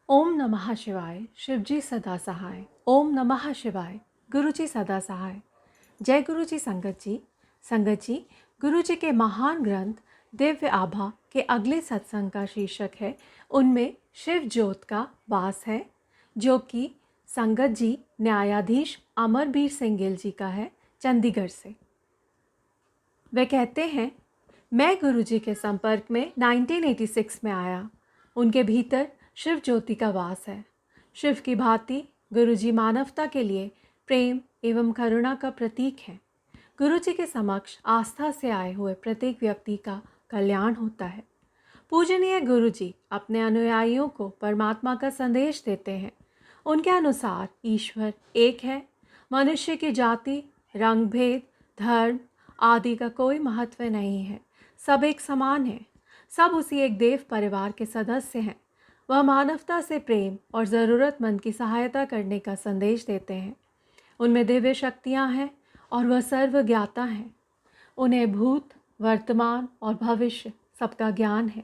ओम नमः शिवाय। शिवजी सदा सहाय। ओम नमः शिवाय। गुरुजी सदा सहाय। जय गुरुजी संगत जी। संगत जी, गुरुजी के महान ग्रंथ दिव्य आभा के अगले सत्संग का शीर्षक है उनमें शिव ज्योत का वास है, जो कि संगत जी न्यायाधीश अमरबीर सिंह गिल जी का है, चंडीगढ़ से। वे कहते हैं, मैं गुरुजी के संपर्क में 1986 में आया। उनके भीतर शिव ज्योति का वास है। शिव की भांति गुरुजी मानवता के लिए प्रेम एवं करुणा का प्रतीक है। गुरुजी के समक्ष आस्था से आए हुए प्रत्येक व्यक्ति का कल्याण होता है। पूजनीय गुरुजी अपने अनुयायियों को परमात्मा का संदेश देते हैं। उनके अनुसार ईश्वर एक है। मनुष्य की जाति, रंग भेद, धर्म आदि का कोई महत्व नहीं है। सब एक समान है। सब उसी एक देव परिवार के सदस्य हैं। वह मानवता से प्रेम और ज़रूरतमंद की सहायता करने का संदेश देते हैं। उनमें दिव्य शक्तियाँ हैं और वह सर्वज्ञाता हैं। उन्हें भूत, वर्तमान और भविष्य सबका ज्ञान है।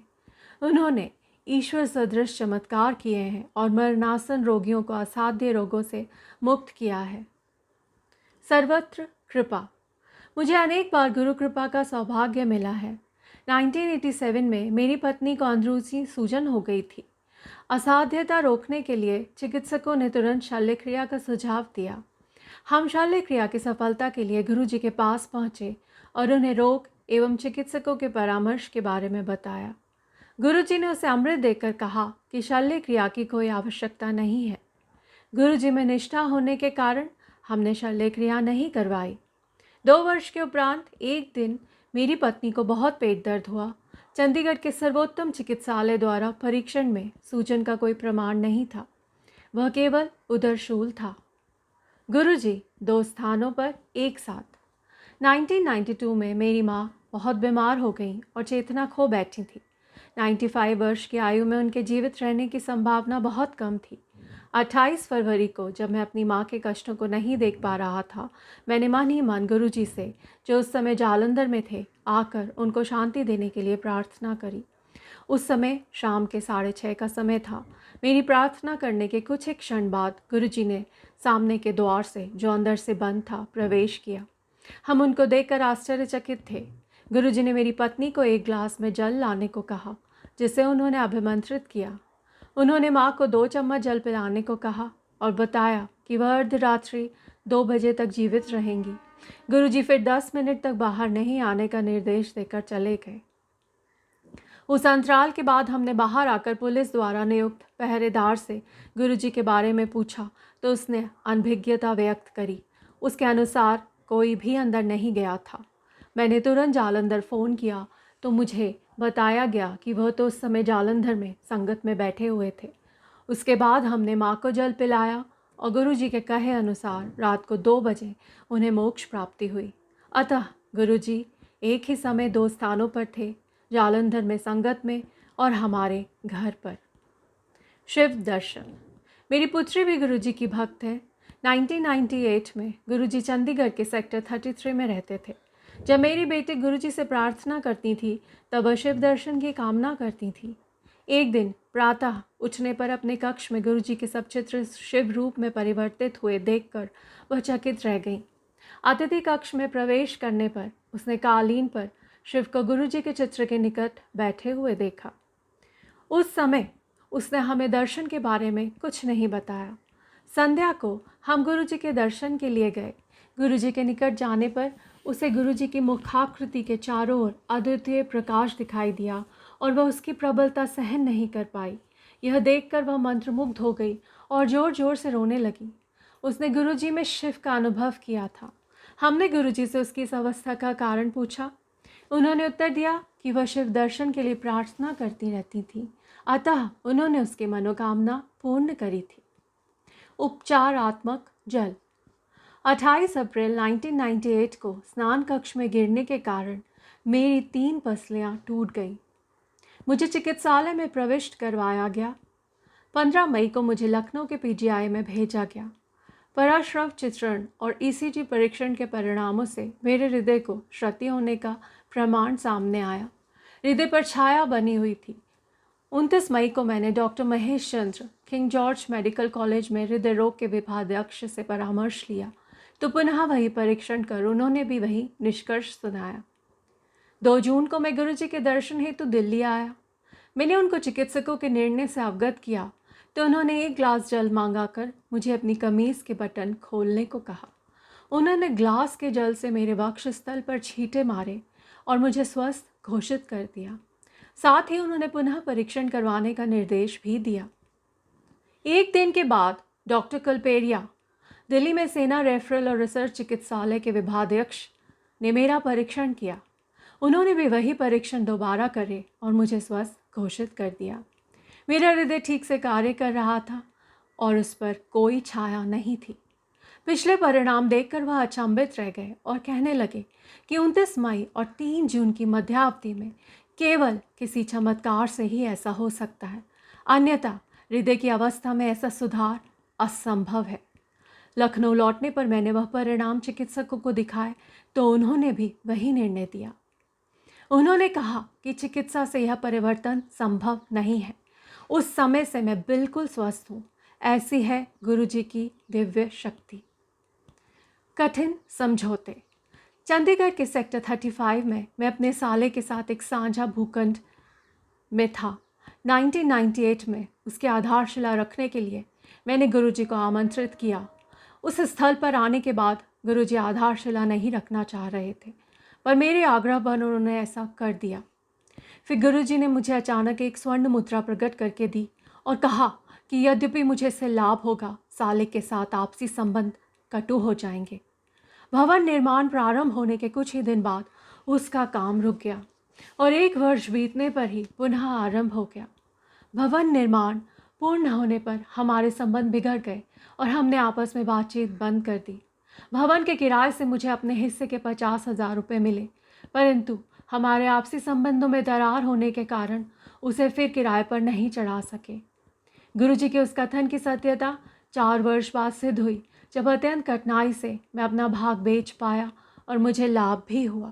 उन्होंने ईश्वर सदृश चमत्कार किए हैं और मरणासन रोगियों को असाध्य रोगों से मुक्त किया है। सर्वत्र कृपा। मुझे अनेक बार गुरु कृपा का सौभाग्य मिला है। 1987 में मेरी पत्नी को अंदरूनी सूजन हो गई थी। असाध्यता रोकने के लिए चिकित्सकों ने तुरंत शल्य क्रिया का सुझाव दिया। हम शल्य क्रिया की सफलता के लिए गुरुजी के पास पहुँचे और उन्हें रोग एवं चिकित्सकों के परामर्श के बारे में बताया। गुरुजी ने उसे अमृत देकर कहा कि शल्य क्रिया की कोई आवश्यकता नहीं है। गुरुजी में निष्ठा होने के कारण हमने शल्य क्रिया नहीं करवाई। 2 वर्ष के उपरांत एक दिन मेरी पत्नी को बहुत पेट दर्द हुआ। चंडीगढ़ के सर्वोत्तम चिकित्सालय द्वारा परीक्षण में सूजन का कोई प्रमाण नहीं था। वह केवल उदरशूल था। गुरुजी 2 स्थानों पर एक साथ। 1992 में मेरी माँ बहुत बीमार हो गई और चेतना खो बैठी थी। 95 वर्ष की आयु में उनके जीवित रहने की संभावना बहुत कम थी। 28 फरवरी को जब मैं अपनी माँ के कष्टों को नहीं देख पा रहा था, मैंने मन ही मन गुरुजी से, जो उस समय जालंधर में थे, आकर उनको शांति देने के लिए प्रार्थना करी। उस समय शाम के 6:30 का समय था। मेरी प्रार्थना करने के कुछ एक क्षण बाद गुरुजी ने सामने के द्वार से, जो अंदर से बंद था, प्रवेश किया। हम उनको देखकर आश्चर्यचकित थे। गुरुजी ने मेरी पत्नी को एक ग्लास में जल लाने को कहा, जिसे उन्होंने अभिमंत्रित किया। उन्होंने माँ को 2 चम्मच जल पिलाने को कहा और बताया कि वह अर्धरात्रि 2 बजे तक जीवित रहेंगी। गुरुजी फिर 10 मिनट तक बाहर नहीं आने का निर्देश देकर चले गए। उस अंतराल के बाद हमने बाहर आकर पुलिस द्वारा नियुक्त पहरेदार से गुरुजी के बारे में पूछा तो उसने अनभिज्ञता व्यक्त करी। उसके अनुसार कोई भी अंदर नहीं गया था। मैंने तुरंत जालंधर फ़ोन किया तो मुझे बताया गया कि वह तो उस समय जालंधर में संगत में बैठे हुए थे। उसके बाद हमने माँ को जल पिलाया और गुरुजी के कहे अनुसार रात को 2 बजे उन्हें मोक्ष प्राप्ति हुई। अतः गुरुजी एक ही समय 2 स्थानों पर थे, जालंधर में संगत में और हमारे घर पर। शिव दर्शन। मेरी पुत्री भी गुरुजी की भक्त है। 1998 में गुरुजी चंडीगढ़ के सेक्टर 33 में रहते थे। जब मेरी बेटी गुरुजी से प्रार्थना करती थी तब वह शिव दर्शन की कामना करती थी। एक दिन प्रातः उठने पर अपने कक्ष में गुरुजी के सब चित्र शिव रूप में परिवर्तित हुए देखकर वह चकित रह गई। अतिथि कक्ष में प्रवेश करने पर उसने कालीन पर शिव को गुरुजी के चित्र के निकट बैठे हुए देखा। उस समय उसने हमें दर्शन के बारे में कुछ नहीं बताया। संध्या को हम गुरुजी के दर्शन के लिए गए। गुरुजी के निकट जाने पर उसे गुरुजी की मुखाकृति के चारों ओर अद्वितीय प्रकाश दिखाई दिया और वह उसकी प्रबलता सहन नहीं कर पाई। यह देखकर वह मंत्रमुग्ध हो गई और ज़ोर ज़ोर से रोने लगी। उसने गुरुजी में शिव का अनुभव किया था। हमने गुरुजी से उसकी इस अवस्था का कारण पूछा। उन्होंने उत्तर दिया कि वह शिव दर्शन के लिए प्रार्थना करती रहती थी, अतः उन्होंने उसकी मनोकामना पूर्ण करी थी। उपचारात्मक जल। 28 अप्रैल 1998 को स्नान कक्ष में गिरने के कारण मेरी 3 पसलियाँ टूट गईं। मुझे चिकित्सालय में प्रविष्ट करवाया गया। 15 मई को मुझे लखनऊ के पीजीआई में भेजा गया। पराश्रव चित्रण और ईसीजी परीक्षण के परिणामों से मेरे हृदय को क्षति होने का प्रमाण सामने आया। हृदय पर छाया बनी हुई थी। 29 मई को मैंने doctor Mahesh Chandra king George medical college में हृदय रोग के विभागाध्यक्ष से परामर्श लिया तो पुनः वही परीक्षण कर उन्होंने भी वही निष्कर्ष सुनाया। 2 जून को मैं गुरुजी के दर्शन हेतु दिल्ली आया। मैंने उनको चिकित्सकों के निर्णय से अवगत किया तो उन्होंने 1 गिलास जल मांगा कर मुझे अपनी कमीज़ के बटन खोलने को कहा। उन्होंने ग्लास के जल से मेरे वक्षस्थल पर छींटे मारे और मुझे स्वस्थ घोषित कर दिया। साथ ही उन्होंने पुनः परीक्षण करवाने का निर्देश भी दिया। 1 दिन के बाद डॉक्टर कल्पेरिया, दिल्ली में सेना रेफरल और रिसर्च चिकित्सालय के विभागाध्यक्ष, ने मेरा परीक्षण किया। उन्होंने भी वही परीक्षण दोबारा करे और मुझे स्वस्थ घोषित कर दिया। मेरा हृदय ठीक से कार्य कर रहा था और उस पर कोई छाया नहीं थी। पिछले परिणाम देखकर वह अचंभित रह गए और कहने लगे कि 29 मई और 3 जून की मध्यावधि में केवल किसी चमत्कार से ही ऐसा हो सकता है, अन्यथा हृदय की अवस्था में ऐसा सुधार असंभव है। लखनऊ लौटने पर मैंने वह परिणाम चिकित्सकों को दिखाए तो उन्होंने भी वही निर्णय दिया। उन्होंने कहा कि चिकित्सा से यह परिवर्तन संभव नहीं है। उस समय से मैं बिल्कुल स्वस्थ हूँ। ऐसी है गुरुजी की दिव्य शक्ति। कठिन समझौते। चंडीगढ़ के सेक्टर 35 में मैं अपने साले के साथ एक साझा भूखंड में था। 1998 में उसकी आधारशिला रखने के लिए मैंने गुरुजी को आमंत्रित किया। उस स्थल पर आने के बाद गुरुजी आधारशिला नहीं रखना चाह रहे थे, पर मेरे आग्रह पर उन्होंने ऐसा कर दिया। फिर गुरुजी ने मुझे अचानक एक स्वर्ण मुद्रा प्रकट करके दी और कहा कि यद्यपि मुझे इससे लाभ होगा, साले के साथ आपसी संबंध कटु हो जाएंगे। भवन निर्माण प्रारंभ होने के कुछ ही दिन बाद उसका काम रुक गया और 1 वर्ष बीतने पर ही पुनः आरंभ हो गया। भवन निर्माण पूर्ण होने पर हमारे संबंध बिगड़ गए और हमने आपस में बातचीत बंद कर दी। भवन के किराए से मुझे अपने हिस्से के 50,000 रुपये मिले, परंतु हमारे आपसी संबंधों में दरार होने के कारण उसे फिर किराए पर नहीं चढ़ा सके। गुरुजी के उस कथन की सत्यता 4 वर्ष बाद सिद्ध हुई, जब अत्यंत कठिनाई से मैं अपना भाग बेच पाया और मुझे लाभ भी हुआ।